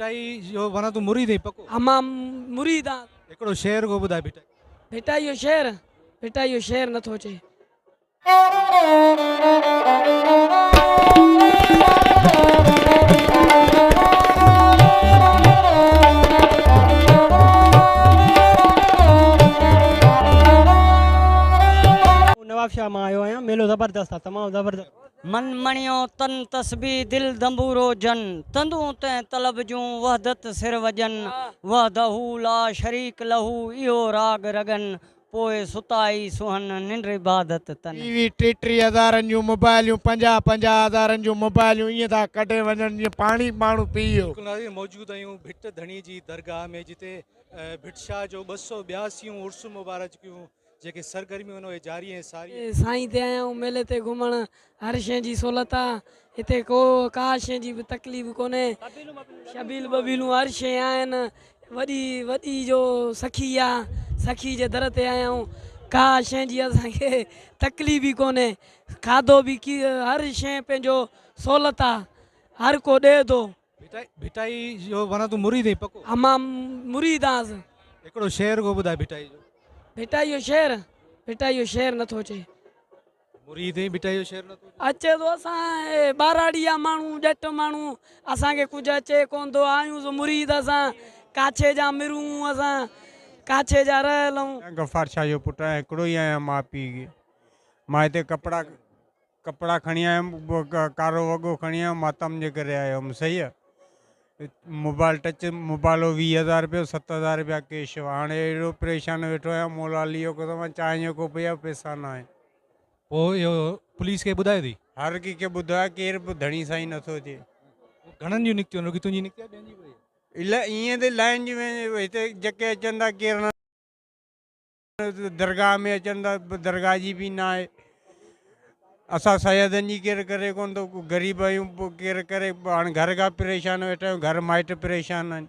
भिटाई जो वना तू मुरीद ही पको हमाम मुरीदा एकड़ो शेर को बुधाए भिटाई बेटा यो शेर न थो चे नवाब शाह मां आयो आहियां मेलो ज़बरदस्त आहे तमामु ज़बरदस्त मन मणियो तन तस्बी दिल दंबूरो जन तंदू ते तलब जूं वहदत सिर वजन वहदहू ला शरीक लहू इहो राग रगन पोए सुताई सुहन निंड इबादत तन टीवी 33,000 जूं मोबाइलियूं 50,000 जूं मोबाइलियूं ईअं था कढे वञनि जीअं पाणी माण्हू पी वियो। बिल्कुल नाज़रीन मौजूद आहियूं भिट धणी जी दरगाह में जिते भिट शाह जो 282 उर्स मुबारक जूं जेके सरगर्मियूं आहिनि उहे जारी ऐं सारी साईं ते आया हूं मेले ते घुमण हर शइ जी सहूलियत आहे हिते को का शइ जी बि तकलीफ़ कोन्हे शबील बबीलूं हर शइ आहिनि वॾी वॾी जो सखी आहे सखी जे दर ते आया आहियूं का शइ जी असांखे तकलीफ़ ई कोन्हे खाधो बि हर शइ पंहिंजो सहूलियत आहे हर को ॾे थो भिटाई जो वना तू मुरीद ही पको हमाम मुरीदास एकड़ो शेर को बुधाए भिटाई जो बेटा यो शेर न थो चे मुरीद ही भिटाई जो शेर न तो अचे तो असां बाराड़िया माण्हू जट माण्हू असांखे कुझु अचे कोन थो आहियूं मुरीद असां काछे जा मिरूं असां काछे जा रहियल आहियूं। गफ़ार शाह जो पुटु आहियां हिकिड़ो ई आहियां माउ पीउ खे मां हिते कपिड़ा खणी आयुमि कारो वॻो खणी आयुमि मातम जे करे आयो हुउमि सही आहे मोबाइल टच मोबाइल 20,000 रुपयो 7,000 रुपया कैश हुआ हाणे अहिड़ो परेशान वेठो आहियां मोलालीअ को मां चांहि जो कोप या पैसा न आहे पोइ इहो पुलिस खे ॿुधाए थी हर कंहिंखे ॿुधाए केरु बि धणी साईं नथो अचे घणनि जूं निकितियूं रुकी तुंहिंजी निकिती आहे ॿियनि जी वई इलाही ईअं त लाइन जी हिते जेके अचनि था केरु न दरगाह में अचनि था दरगाह जी बि न आहे असां सयादनि जी केरु करे कोन थो ग़रीब आहियूं पोइ केरु करे हाणे घर खां परेशान वेठा आहियूं घर माइट परेशान आहिनि